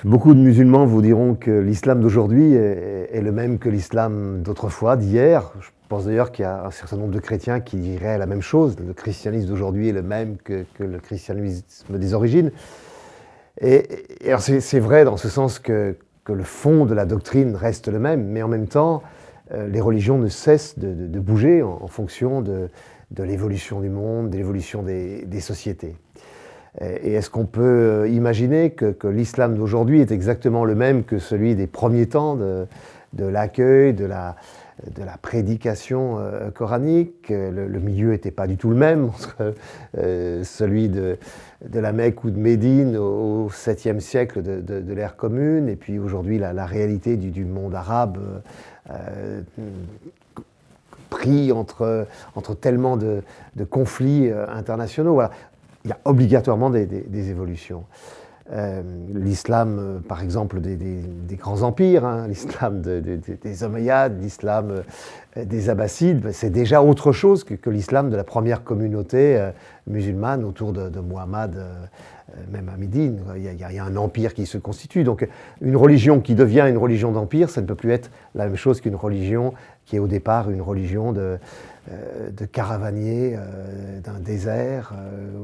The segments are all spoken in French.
Beaucoup de musulmans vous diront que l'islam d'aujourd'hui est le même que l'islam d'autrefois, d'hier. Je pense d'ailleurs qu'il y a un certain nombre de chrétiens qui diraient la même chose. Le christianisme d'aujourd'hui est le même que le christianisme des origines. Et alors c'est vrai dans ce sens que le fond de la doctrine reste le même, mais en même temps, les religions ne cessent de bouger en fonction de l'évolution du monde, de l'évolution des sociétés. Et est-ce qu'on peut imaginer que l'islam d'aujourd'hui est exactement le même que celui des premiers temps de l'accueil, de la prédication coranique? Le milieu n'était pas du tout le même entre celui de la Mecque ou de Médine au 7e siècle de l'ère commune, et puis aujourd'hui la réalité du monde arabe pris entre tellement de conflits internationaux. Voilà. Il y a obligatoirement des évolutions. L'islam, par exemple, des grands empires, hein, l'islam des Omeyyades, l'islam des Abbassides, c'est déjà autre chose que l'islam de la première communauté musulmane autour de Muhammad, même à Médine. Il y a un empire qui se constitue. Donc une religion qui devient une religion d'empire, ça ne peut plus être la même chose qu'une religion qui est au départ une religion de caravaniers d'un désert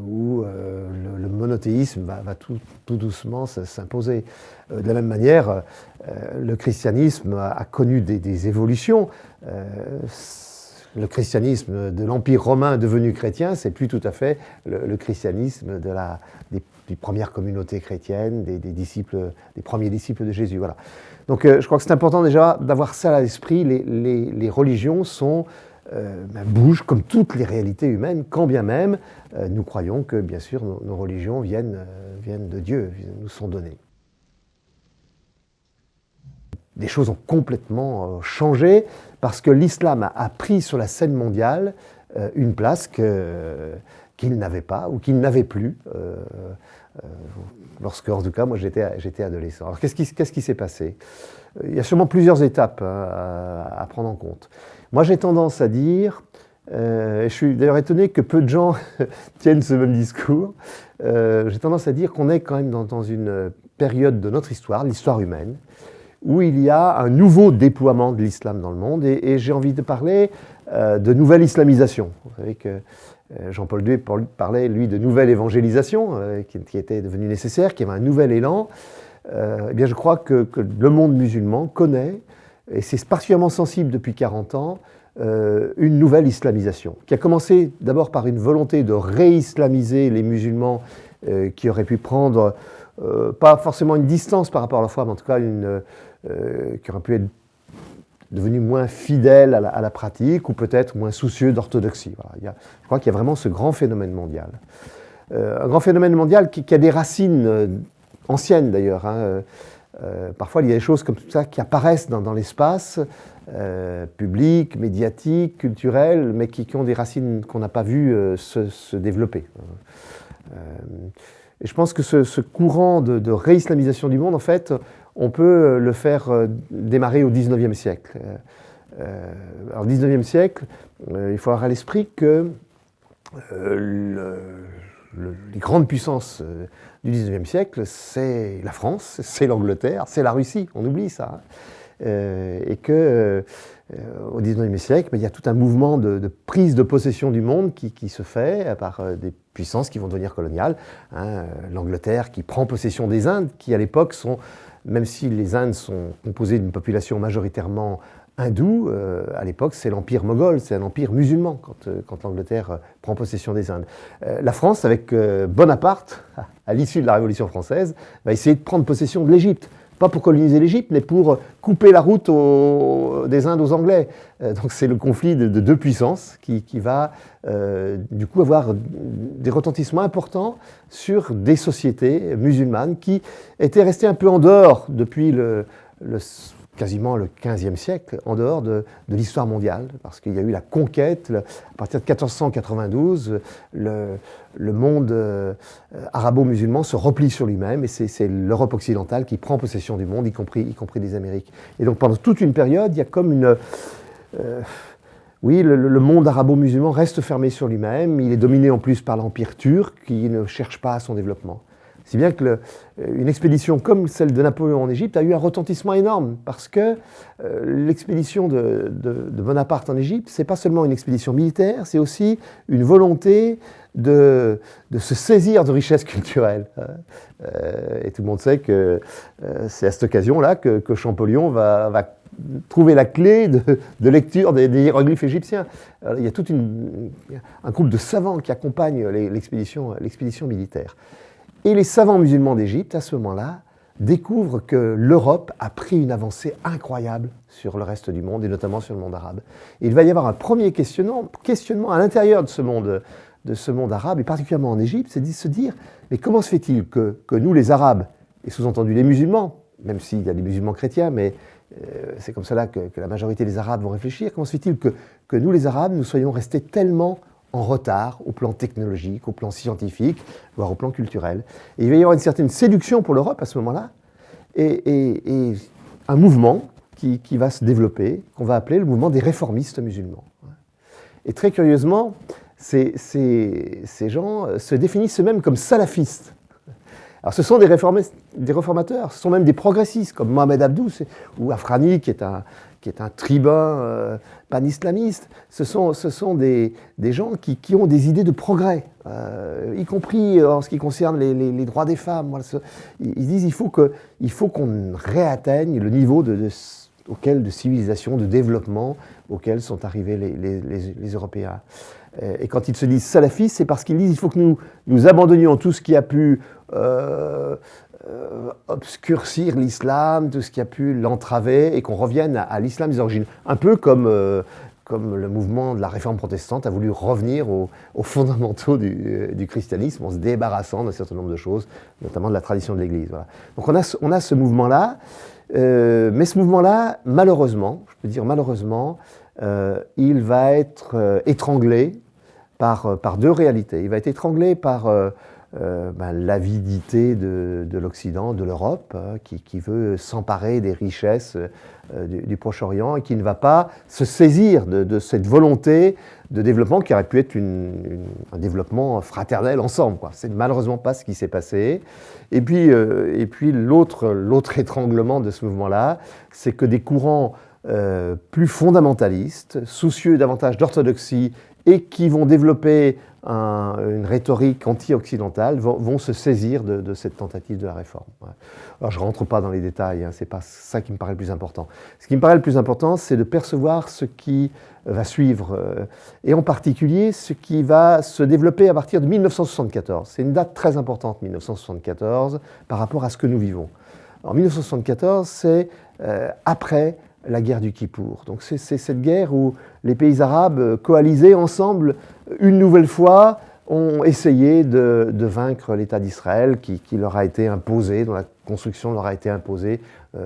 où le monothéisme va tout doucement s'imposer. De la même manière, le christianisme a connu des évolutions. Le christianisme de l'Empire romain devenu chrétien, c'est plus tout à fait le christianisme des premières communautés chrétiennes, des premiers disciples de Jésus. Voilà. Donc je crois que c'est important déjà d'avoir ça à l'esprit. Les religions bougent comme toutes les réalités humaines, quand bien même nous croyons que, bien sûr, nos religions viennent de Dieu, nous sont données. Des choses ont complètement changé parce que l'islam a pris sur la scène mondiale une place qu'il n'avait pas ou qu'il n'avait plus lorsque, en tout cas, moi j'étais adolescent. Alors qu'est-ce qui s'est passé? Il y a sûrement plusieurs étapes à prendre en compte. Moi j'ai tendance à dire, je suis d'ailleurs étonné que peu de gens tiennent ce même discours, j'ai tendance à dire qu'on est quand même dans une période de notre histoire, l'histoire humaine, où il y a un nouveau déploiement de l'islam dans le monde, et j'ai envie de parler de nouvelle islamisation. Vous savez que Jean-Paul II parlait, lui, de nouvelle évangélisation, qui était devenue nécessaire, qui avait un nouvel élan. Eh bien, je crois que le monde musulman connaît, et c'est particulièrement sensible depuis 40 ans, une nouvelle islamisation, qui a commencé d'abord par une volonté de réislamiser les musulmans qui auraient pu prendre, pas forcément une distance par rapport à la foi, mais en tout cas qui auraient pu être devenus moins fidèles à la pratique ou peut-être moins soucieux d'orthodoxie. Voilà. Je crois qu'il y a vraiment ce grand phénomène mondial. Un grand phénomène mondial qui a des racines anciennes d'ailleurs. Hein. Parfois, il y a des choses comme ça qui apparaissent dans l'espace public, médiatique, culturel, mais qui ont des racines qu'on n'a pas vues se développer. Et je pense que ce courant de réislamisation du monde, en fait, on peut le faire démarrer au XIXe siècle. Alors, au XIXe siècle, il faut avoir à l'esprit que les grandes puissances du XIXe siècle, c'est la France, c'est l'Angleterre, c'est la Russie, on oublie ça. Et que au XIXe siècle, il y a tout un mouvement de prise de possession du monde qui se fait par des puissances qui vont devenir coloniales. Hein, l'Angleterre qui prend possession des Indes, qui à l'époque sont, même si les Indes sont composées d'une population majoritairement hindoue, à l'époque c'est l'empire moghol, c'est un empire musulman quand l'Angleterre prend possession des Indes. La France, avec Bonaparte, à l'issue de la Révolution française, va essayer de prendre possession de l'Égypte. Pas pour coloniser l'Égypte, mais pour couper la route des Indes aux Anglais. Donc c'est le conflit de deux puissances qui va du coup avoir des retentissements importants sur des sociétés musulmanes qui étaient restées un peu en dehors depuis quasiment le XVe siècle, en dehors de l'histoire mondiale, parce qu'il y a eu la conquête, à partir de 1492, le monde arabo-musulman se replie sur lui-même, et c'est l'Europe occidentale qui prend possession du monde, y compris des Amériques. Et donc pendant toute une période, il y a comme le monde arabo-musulman reste fermé sur lui-même, il est dominé en plus par l'Empire turc, qui ne cherche pas à son développement. Si bien que une expédition comme celle de Napoléon en Égypte a eu un retentissement énorme, parce que l'expédition de Bonaparte en Égypte, ce n'est pas seulement une expédition militaire, c'est aussi une volonté de se saisir de richesses culturelles. Et tout le monde sait que c'est à cette occasion-là que Champollion va trouver la clé de lecture des hiéroglyphes égyptiens. Alors, il y a tout un groupe de savants qui accompagnent l'expédition militaire. Et les savants musulmans d'Égypte, à ce moment-là, découvrent que l'Europe a pris une avancée incroyable sur le reste du monde, et notamment sur le monde arabe. Et il va y avoir un premier questionnement à l'intérieur de ce monde arabe, et particulièrement en Égypte, c'est de se dire, mais comment se fait-il que nous, les Arabes, et sous-entendu les musulmans, même s'il y a des musulmans chrétiens, mais c'est comme cela que la majorité des Arabes vont réfléchir, comment se fait-il que nous, les Arabes, nous soyons restés tellement en retard au plan technologique, au plan scientifique, voire au plan culturel. Et il va y avoir une certaine séduction pour l'Europe à ce moment-là, et un mouvement qui va se développer, qu'on va appeler le mouvement des réformistes musulmans. Et très curieusement, ces gens se définissent eux-mêmes comme salafistes. Alors ce sont des réformateurs, ce sont même des progressistes, comme Mohamed Abdou ou Afrani, qui est un tribun pan-islamiste. Ce sont des gens qui ont des idées de progrès, y compris en ce qui concerne les droits des femmes. Voilà, ils disent il faut qu'on réatteigne le niveau de civilisation, de développement auquel sont arrivés les Européens. Et quand ils se disent salafistes, c'est parce qu'ils disent il faut que nous abandonnions tout ce qui a pu obscurcir l'islam, tout ce qui a pu l'entraver, et qu'on revienne à l'islam des origines. Un peu comme le mouvement de la réforme protestante a voulu revenir aux fondamentaux du christianisme en se débarrassant d'un certain nombre de choses, notamment de la tradition de l'Église. Voilà. Donc on a ce mouvement-là, mais ce mouvement-là, malheureusement, je peux dire malheureusement, il va être étranglé par deux réalités. Il va être étranglé par l'avidité de l'Occident, de l'Europe, qui veut s'emparer des richesses du Proche-Orient et qui ne va pas se saisir de cette volonté de développement qui aurait pu être un développement fraternel ensemble, quoi. C'est malheureusement pas ce qui s'est passé. Et puis l'autre étranglement de ce mouvement-là, c'est que des courants plus fondamentalistes, soucieux davantage d'orthodoxie et qui vont développer une rhétorique anti-occidentale, vont se saisir de cette tentative de la réforme. Alors je ne rentre pas dans les détails, hein, ce n'est pas ça qui me paraît le plus important. Ce qui me paraît le plus important, c'est de percevoir ce qui va suivre, et en particulier ce qui va se développer à partir de 1974. C'est une date très importante, 1974, par rapport à ce que nous vivons. En 1974, c'est après la guerre du Kippour. Donc c'est cette guerre où les pays arabes coalisés ensemble, une nouvelle fois, ont essayé de vaincre l'État d'Israël qui leur a été imposé, dont la construction leur a été imposée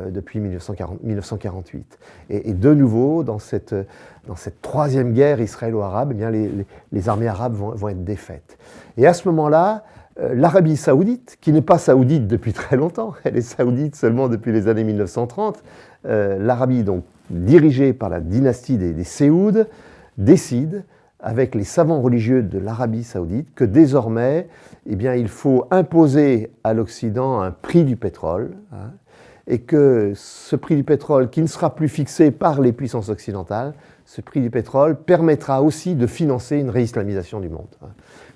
depuis 1948. Et de nouveau, dans cette troisième guerre israélo-arabe, eh bien, les armées arabes vont être défaites. Et à ce moment-là, l'Arabie saoudite, qui n'est pas saoudite depuis très longtemps, elle est saoudite seulement depuis les années 1930, l'Arabie, donc dirigée par la dynastie des Séouds, décide, avec les savants religieux de l'Arabie saoudite, que désormais, eh bien, il faut imposer à l'Occident un prix du pétrole, hein, et que ce prix du pétrole, qui ne sera plus fixé par les puissances occidentales, ce prix du pétrole permettra aussi de financer une réislamisation du monde.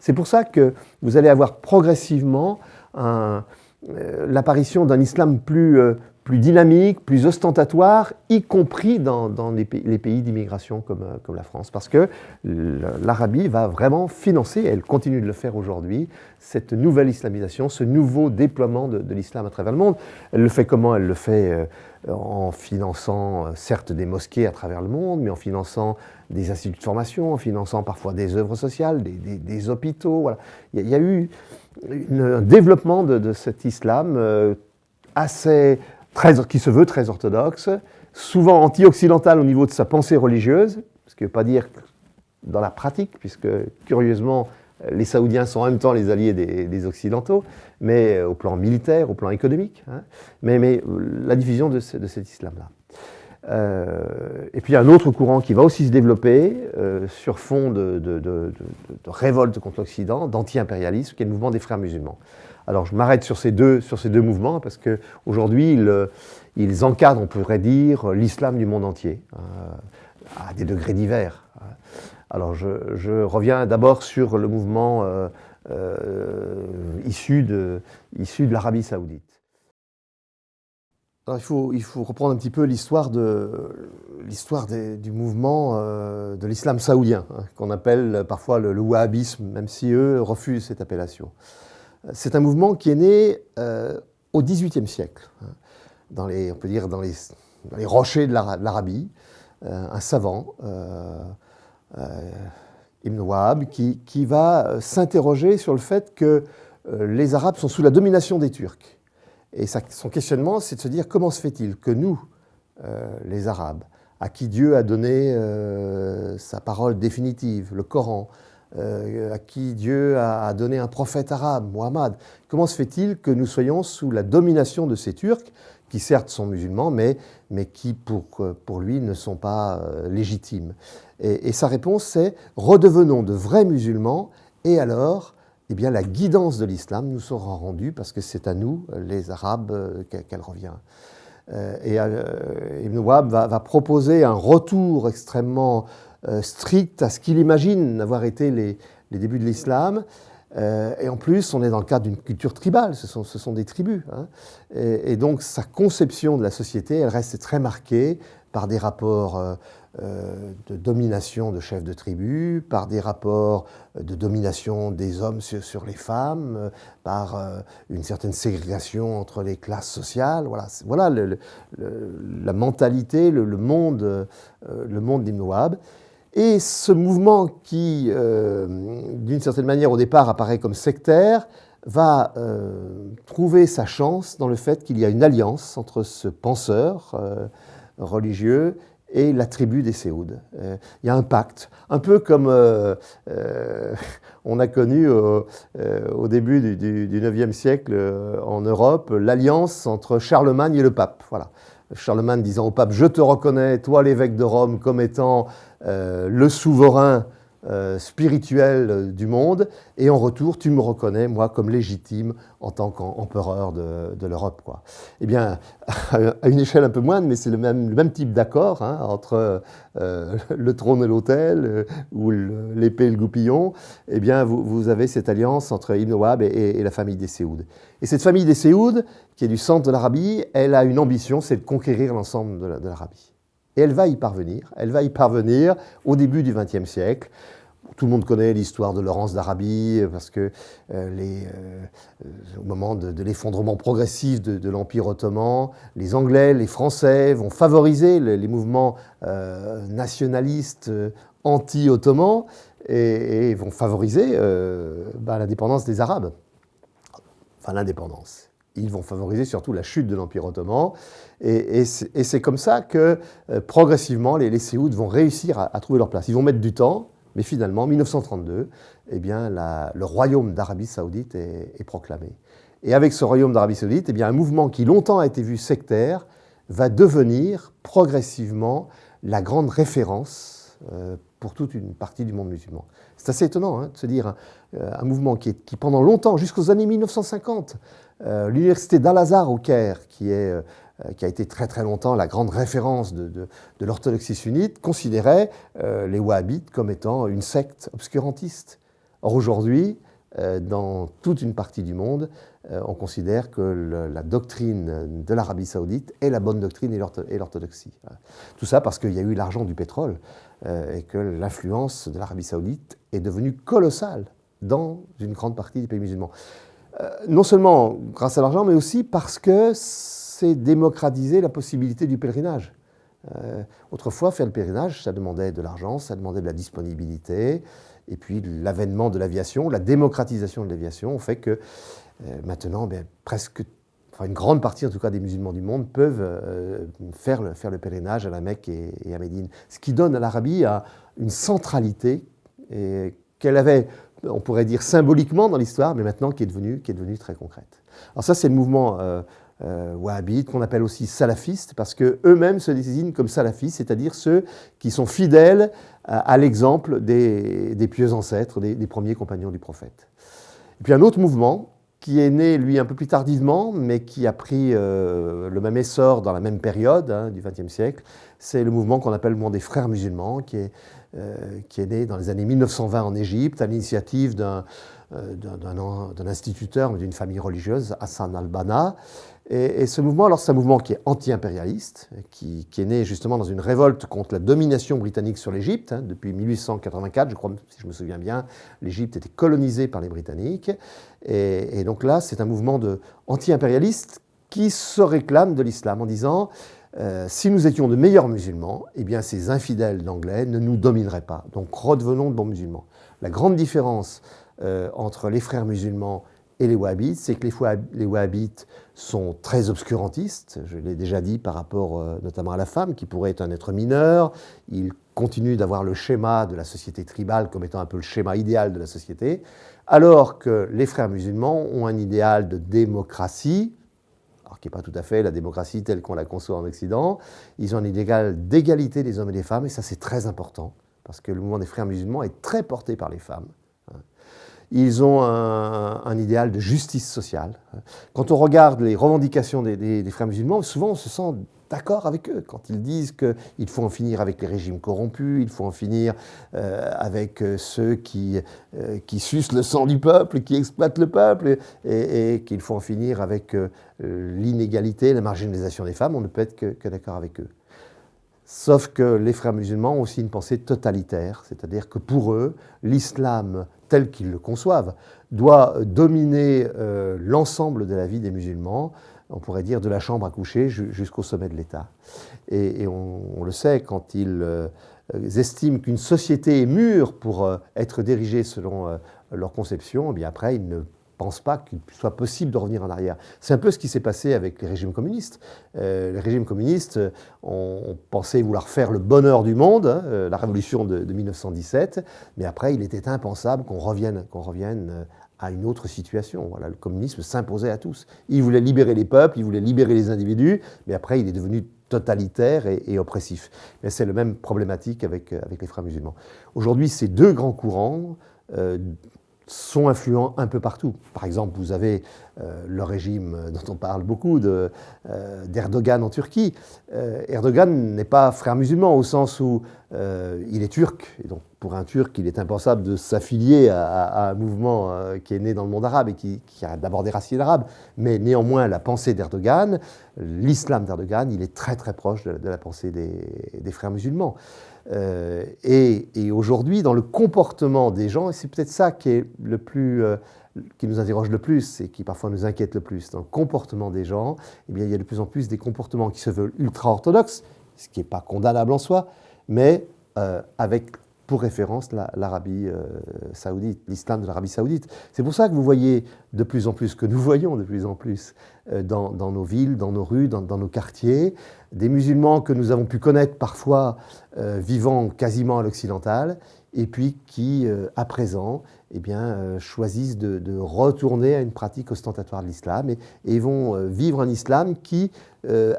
C'est pour ça que vous allez avoir progressivement l'apparition d'un islam plus dynamique, plus ostentatoire, y compris dans les pays d'immigration comme la France. Parce que l'Arabie va vraiment financer, et elle continue de le faire aujourd'hui, cette nouvelle islamisation, ce nouveau déploiement de l'islam à travers le monde. Elle le fait comment? Elle le fait en finançant, certes, des mosquées à travers le monde, mais en finançant des instituts de formation, en finançant parfois des œuvres sociales, des hôpitaux. Voilà. Il y a eu un développement de cet islam qui se veut très orthodoxe, souvent anti-occidental au niveau de sa pensée religieuse, ce qui ne veut pas dire dans la pratique, puisque curieusement, les Saoudiens sont en même temps les alliés des Occidentaux, mais au plan militaire, au plan économique, hein, mais la diffusion de cet islam-là. Et puis il y a un autre courant qui va aussi se développer sur fond de révolte contre l'Occident, d'anti-impérialisme, qui est le mouvement des frères musulmans. Alors je m'arrête sur ces deux mouvements parce qu'aujourd'hui, ils encadrent, on pourrait dire, l'islam du monde entier, à des degrés divers. Alors je reviens d'abord sur le mouvement issu de l'Arabie saoudite. Alors il faut reprendre un petit peu l'histoire du mouvement de l'islam saoudien, qu'on appelle parfois le wahhabisme, même si eux refusent cette appellation. C'est un mouvement qui est né au XVIIIe siècle, on peut dire dans les rochers de l'Arabie, un savant, Ibn Wahb, qui va s'interroger sur le fait que les Arabes sont sous la domination des Turcs. Et son questionnement, c'est de se dire comment se fait-il que nous, les Arabes, à qui Dieu a donné sa parole définitive, le Coran, à qui Dieu a donné un prophète arabe, Muhammad, comment se fait-il que nous soyons sous la domination de ces Turcs, qui certes sont musulmans, mais qui pour lui ne sont pas légitimes? Et sa réponse, c'est « redevenons de vrais musulmans, et alors, eh bien, la guidance de l'islam nous sera rendue, parce que c'est à nous, les Arabes, qu'elle revient. » Et Ibn Wahb va proposer un retour extrêmement strict à ce qu'il imagine avoir été les débuts de l'islam. Et en plus, on est dans le cadre d'une culture tribale, ce sont des tribus. Hein. Et donc, sa conception de la société, elle reste très marquée par des rapports de domination de chefs de tribus, par des rapports de domination des hommes sur les femmes, par une certaine ségrégation entre les classes sociales. Voilà la mentalité, le monde d'Ibn Wahb. Et ce mouvement qui, d'une certaine manière, au départ, apparaît comme sectaire, va trouver sa chance dans le fait qu'il y a une alliance entre ce penseur religieux et la tribu des Séoudes. Il y a un pacte, un peu comme on a connu au début du IXe siècle en Europe, l'alliance entre Charlemagne et le pape. Voilà. Charlemagne disant au pape « Je te reconnais, toi l'évêque de Rome, comme étant le souverain spirituel du monde, et en retour, tu me reconnais, moi, comme légitime en tant qu'empereur de l'Europe. » Eh bien, à une échelle un peu moindre, mais c'est le même type d'accord entre le trône et l'autel, ou l'épée et le goupillon. Eh bien, vous avez cette alliance entre Ibn Wahb et la famille des Séoudes. Et cette famille des Séoudes, qui est du centre de l'Arabie, elle a une ambition, c'est de conquérir l'ensemble de l'Arabie. Et elle va y parvenir. Elle va y parvenir au début du XXe siècle. Tout le monde connaît l'histoire de Laurence d'Arabie, parce que au moment de l'effondrement progressif de l'Empire ottoman, les Anglais, les Français vont favoriser les mouvements nationalistes anti-ottomans et vont favoriser l'indépendance des Arabes. Enfin, l'indépendance. Ils vont favoriser surtout la chute de l'Empire ottoman. Et c'est comme ça que, progressivement, les Séoudes vont réussir à trouver leur place. Ils vont mettre du temps, mais finalement, en 1932, eh bien, le royaume d'Arabie saoudite est proclamé. Et avec ce royaume d'Arabie saoudite, eh bien, un mouvement qui longtemps a été vu sectaire va devenir progressivement la grande référence pour toute une partie du monde musulman. C'est assez étonnant de se dire un mouvement qui pendant longtemps, jusqu'aux années 1950, l'université d'Al-Azhar au Caire, qui a été très très longtemps la grande référence de l'orthodoxie sunnite, considérait les wahhabites comme étant une secte obscurantiste. Or aujourd'hui, dans toute une partie du monde, on considère que la doctrine de l'Arabie saoudite est la bonne doctrine et l'orthodoxie. Tout ça parce qu'il y a eu l'argent du pétrole et que l'influence de l'Arabie saoudite est devenue colossale dans une grande partie des pays musulmans. Non seulement grâce à l'argent, mais aussi parce que c'est démocratiser la possibilité du pèlerinage. Autrefois, faire le pèlerinage, ça demandait de l'argent, ça demandait de la disponibilité, et puis l'avènement de l'aviation, la démocratisation de l'aviation fait que maintenant, une grande partie en tout cas des musulmans du monde peuvent faire le pèlerinage à la Mecque et à Médine. Ce qui donne à l'Arabie une centralité qu'elle avait, on pourrait dire symboliquement dans l'histoire, mais maintenant qui est devenue très concrète. Alors ça, c'est le mouvement wahhabite, qu'on appelle aussi salafiste, parce qu'eux-mêmes se désignent comme salafistes, c'est-à-dire ceux qui sont fidèles à l'exemple des pieux ancêtres, des premiers compagnons du prophète. Et puis un autre mouvement qui est né, lui, un peu plus tardivement, mais qui a pris le même essor dans la même période du XXe siècle. C'est le mouvement qu'on appelle le mouvement des frères musulmans, qui est né dans les années 1920 en Égypte, à l'initiative d'un instituteur, d'une famille religieuse, Hassan al-Banna. Et ce mouvement, alors c'est un mouvement qui est anti-impérialiste, qui est né justement dans une révolte contre la domination britannique sur l'Égypte. Depuis 1884, je crois, si je me souviens bien, l'Égypte était colonisée par les Britanniques. Et donc là, c'est un mouvement anti-impérialiste qui se réclame de l'islam en disant si nous étions de meilleurs musulmans, eh bien ces infidèles d'anglais ne nous domineraient pas. Donc redevenons de bons musulmans. La grande différence entre les frères musulmans et les wahhabites, c'est que les wahhabites sont très obscurantistes, je l'ai déjà dit par rapport notamment à la femme, qui pourrait être un être mineur. Ils continuent d'avoir le schéma de la société tribale comme étant un peu le schéma idéal de la société, alors que les frères musulmans ont un idéal de démocratie, alors qui n'est pas tout à fait la démocratie telle qu'on la conçoit en Occident. Ils ont un idéal d'égalité des hommes et des femmes, et ça c'est très important, parce que le mouvement des frères musulmans est très porté par les femmes. Ils ont un idéal de justice sociale. Quand on regarde les revendications des frères musulmans, souvent on se sent d'accord avec eux. Quand ils disent qu'il faut en finir avec les régimes corrompus, il faut en finir avec ceux qui sucent le sang du peuple, qui exploitent le peuple, et qu'il faut en finir avec l'inégalité, la marginalisation des femmes, on ne peut être que d'accord avec eux. Sauf que les frères musulmans ont aussi une pensée totalitaire, c'est-à-dire que pour eux, l'islam tel qu'ils le conçoivent doit dominer l'ensemble de la vie des musulmans, on pourrait dire de la chambre à coucher jusqu'au sommet de l'État. Et on le sait, quand ils estiment qu'une société est mûre pour être dirigée selon leur conception, eh bien après ils ne pensent pas qu'il soit possible de revenir en arrière. C'est un peu ce qui s'est passé avec les régimes communistes. Les régimes communistes ont pensé vouloir faire le bonheur du monde, la révolution de 1917, mais après il était impensable qu'on revienne à une autre situation. Voilà, le communisme s'imposait à tous. Il voulait libérer les peuples, il voulait libérer les individus, mais après il est devenu totalitaire et oppressif. Mais c'est le même problématique avec les frères musulmans. Aujourd'hui, ces deux grands courants sont influents un peu partout. Par exemple, vous avez le régime dont on parle beaucoup d'Erdogan en Turquie. Erdogan n'est pas frère musulman au sens où il est turc. Et donc, pour un Turc, il est impensable de s'affilier à un mouvement qui est né dans le monde arabe et qui a d'abord des racines arabes. Mais néanmoins, la pensée d'Erdogan, l'islam d'Erdogan, il est très très proche de la pensée des frères musulmans. Et aujourd'hui, dans le comportement des gens, et c'est peut-être ça qui est qui nous interroge le plus et qui parfois nous inquiète le plus, dans le comportement des gens, eh bien, il y a de plus en plus des comportements qui se veulent ultra-orthodoxes, ce qui n'est pas condamnable en soi, mais avec pour référence l'Arabie saoudite, l'islam de l'Arabie saoudite. C'est pour ça que vous voyez de plus en plus, que nous voyons de plus en plus dans nos villes, dans nos rues, dans nos quartiers, des musulmans que nous avons pu connaître parfois vivant quasiment à l'occidental, et puis qui, à présent, eh bien, choisissent de retourner à une pratique ostentatoire de l'islam et vont vivre un islam qui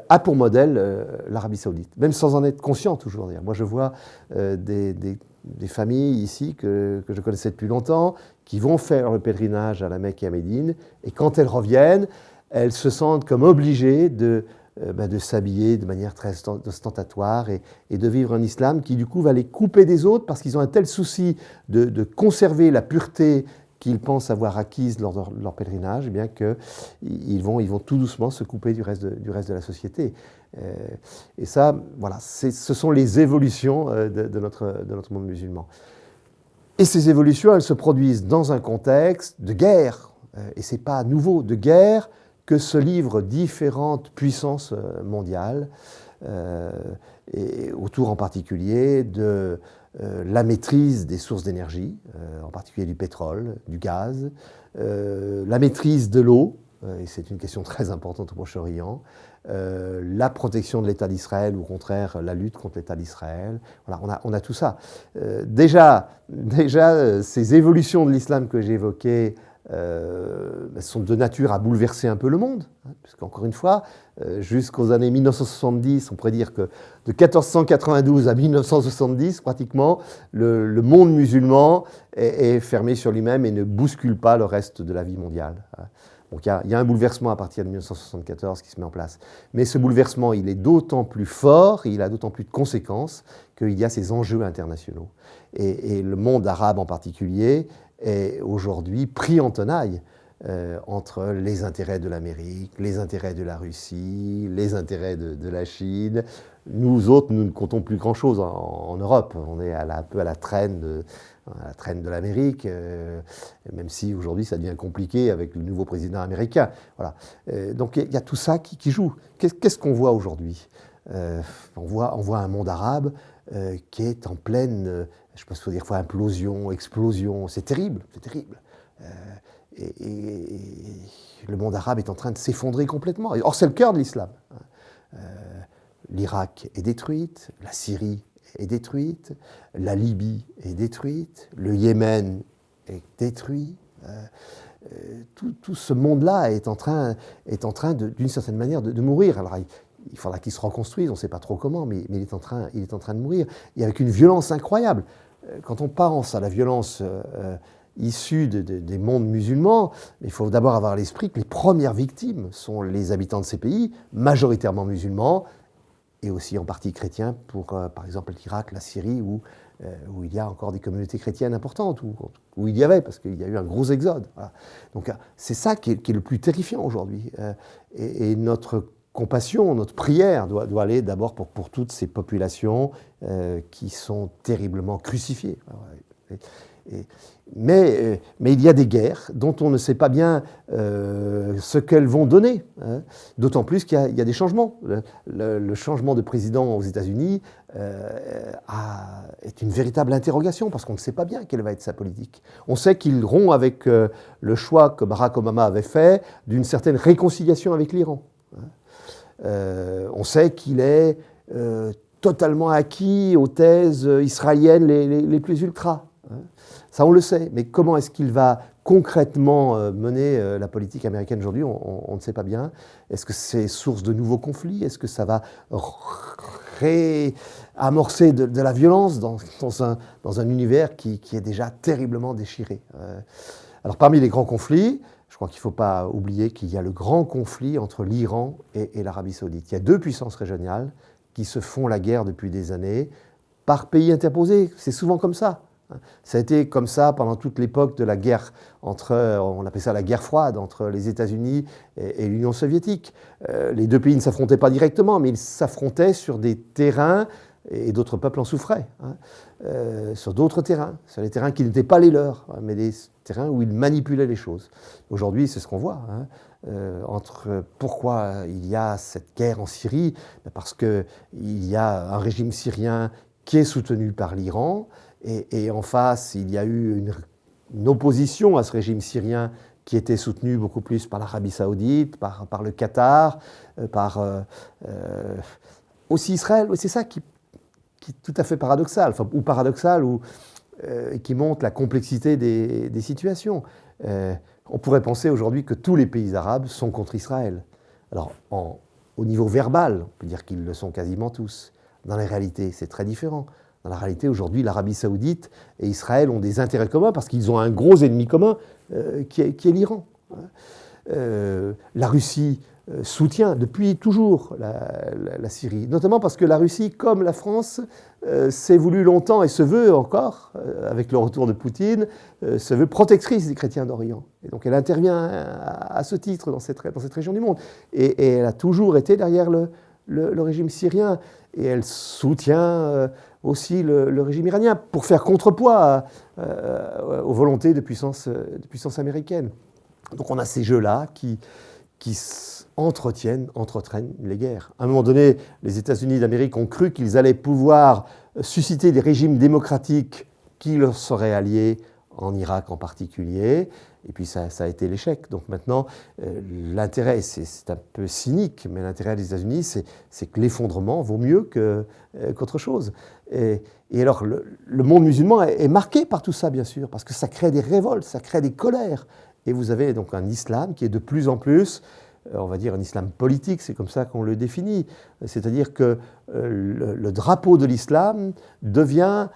a pour modèle l'Arabie saoudite, même sans en être conscient toujours. Moi, je vois des familles ici que je connaissais depuis longtemps, qui vont faire le pèlerinage à la Mecque et à Médine, et quand elles reviennent, elles se sentent comme obligées de s'habiller de manière très ostentatoire et de vivre un islam qui, du coup, va les couper des autres parce qu'ils ont un tel souci de conserver la pureté qu'ils pensent avoir acquise lors de leur pèlerinage, eh bien qu'ils vont tout doucement se couper du reste de la société. Et ça, voilà, ce sont les évolutions de notre monde musulman. Et ces évolutions, elles se produisent dans un contexte de guerre, et ce n'est pas nouveau, de guerre, que se livrent différentes puissances mondiales, et autour en particulier de la maîtrise des sources d'énergie, en particulier du pétrole, du gaz, la maîtrise de l'eau, et c'est une question très importante au Proche-Orient, la protection de l'État d'Israël, ou au contraire la lutte contre l'État d'Israël. Voilà, on a tout ça. Déjà, ces évolutions de l'islam que j'ai évoquées sont de nature à bouleverser un peu le monde, puisqu'encore une fois, jusqu'aux années 1970, on pourrait dire que de 1492 à 1970, pratiquement, le monde musulman est fermé sur lui-même et ne bouscule pas le reste de la vie mondiale. Donc il y a un bouleversement à partir de 1974 qui se met en place. Mais ce bouleversement, il est d'autant plus fort, il a d'autant plus de conséquences qu'il y a ces enjeux internationaux. Et le monde arabe en particulier est aujourd'hui pris en tenaille entre les intérêts de l'Amérique, les intérêts de la Russie, les intérêts de la Chine. Nous autres, nous ne comptons plus grand-chose en Europe. On est un peu à la traîne de l'Amérique, même si aujourd'hui ça devient compliqué avec le nouveau président américain. Voilà. Donc il y a tout ça qui joue. Qu'est-ce qu'on voit aujourd'hui? On voit un monde arabe qui est en pleine, je ne sais pas si il faut dire quoi, implosion, explosion. C'est terrible, c'est terrible. Et le monde arabe est en train de s'effondrer complètement. Or, c'est le cœur de l'islam. L'Irak est détruite, la Syrie est détruite, la Libye est détruite, le Yémen est détruit. Tout ce monde-là est en train d'une certaine manière, de mourir. Alors, il faudra qu'il se reconstruise, on ne sait pas trop comment, mais il est en train de mourir. Et avec une violence incroyable. Quand on pense à la violence issue des mondes musulmans, il faut d'abord avoir à l'esprit que les premières victimes sont les habitants de ces pays, majoritairement musulmans, et aussi en partie chrétiens pour, par exemple, l'Irak, la Syrie, où il y a encore des communautés chrétiennes importantes, où il y avait, parce qu'il y a eu un gros exode. Voilà. Donc c'est ça qui est le plus terrifiant aujourd'hui. Et notre compassion, notre prière doit aller d'abord pour toutes ces populations qui sont terriblement crucifiées. Mais il y a des guerres dont on ne sait pas bien ce qu'elles vont donner, hein. D'autant plus qu'il y a des changements. Le changement de président aux États-Unis est une véritable interrogation parce qu'on ne sait pas bien quelle va être sa politique. On sait qu'il rompt avec le choix que Barack Obama avait fait d'une certaine réconciliation avec l'Iran. On sait qu'il est totalement acquis aux thèses israéliennes les plus ultras. Ça, on le sait, mais comment est-ce qu'il va concrètement mener la politique américaine aujourd'hui, on ne sait pas bien. Est-ce que c'est source de nouveaux conflits? Est-ce que ça va réamorcer de la violence dans un univers qui est déjà terriblement déchiré? Alors, parmi les grands conflits, je crois qu'il ne faut pas oublier qu'il y a le grand conflit entre l'Iran et l'Arabie saoudite. Il y a deux puissances régionales qui se font la guerre depuis des années par pays interposés. C'est souvent comme ça. Ça a été comme ça pendant toute l'époque de la guerre on appelait ça la guerre froide, entre les États-Unis et l'Union soviétique. Les deux pays ne s'affrontaient pas directement, mais ils s'affrontaient sur des terrains, et d'autres peuples en souffraient, sur d'autres terrains, sur les terrains qui n'étaient pas les leurs, mais des terrains où ils manipulaient les choses. Aujourd'hui, c'est ce qu'on voit. Pourquoi il y a cette guerre en Syrie? Parce qu'il y a un régime syrien qui est soutenu par l'Iran, et en face, il y a eu une opposition à ce régime syrien qui était soutenu beaucoup plus par l'Arabie saoudite, par le Qatar, par aussi Israël. C'est ça qui est tout à fait paradoxal, ou qui montre la complexité des situations. On pourrait penser aujourd'hui que tous les pays arabes sont contre Israël. Alors, au niveau verbal, on peut dire qu'ils le sont quasiment tous. Dans la réalité, c'est très différent. Dans la réalité, aujourd'hui, l'Arabie saoudite et Israël ont des intérêts communs parce qu'ils ont un gros ennemi commun qui est l'Iran. La Russie soutient depuis toujours la Syrie, notamment parce que la Russie, comme la France, s'est voulu longtemps et se veut encore, avec le retour de Poutine, se veut protectrice des chrétiens d'Orient. Et donc elle intervient à ce titre dans cette région du monde. Et elle a toujours été derrière le régime syrien. Et elle soutient aussi le régime iranien pour faire contrepoids aux volontés de puissance américaine. Donc on a ces jeux-là qui entretiennent les guerres. À un moment donné, les États-Unis d'Amérique ont cru qu'ils allaient pouvoir susciter des régimes démocratiques qui leur seraient alliés, en Irak en particulier, et puis ça a été l'échec. Donc maintenant, l'intérêt, c'est un peu cynique, mais l'intérêt des États-Unis, c'est que l'effondrement vaut mieux qu'autre chose. Et alors, le monde musulman est marqué par tout ça, bien sûr, parce que ça crée des révoltes, ça crée des colères. Et vous avez donc un islam qui est de plus en plus, on va dire un islam politique, c'est comme ça qu'on le définit. C'est-à-dire que le drapeau de l'islam devient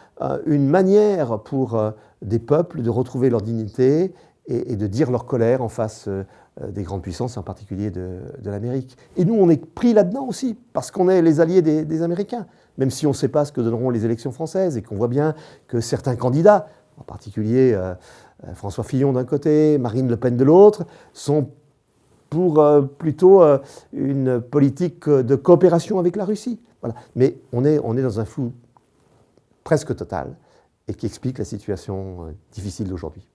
une manière pour des peuples de retrouver leur dignité et de dire leur colère en face des grandes puissances, en particulier de l'Amérique. Et nous, on est pris là-dedans aussi, parce qu'on est les alliés des Américains, même si on ne sait pas ce que donneront les élections françaises, et qu'on voit bien que certains candidats, en particulier François Fillon d'un côté, Marine Le Pen de l'autre, sont pour plutôt une politique de coopération avec la Russie. Voilà. Mais on est dans un flou presque total, et qui explique la situation difficile d'aujourd'hui.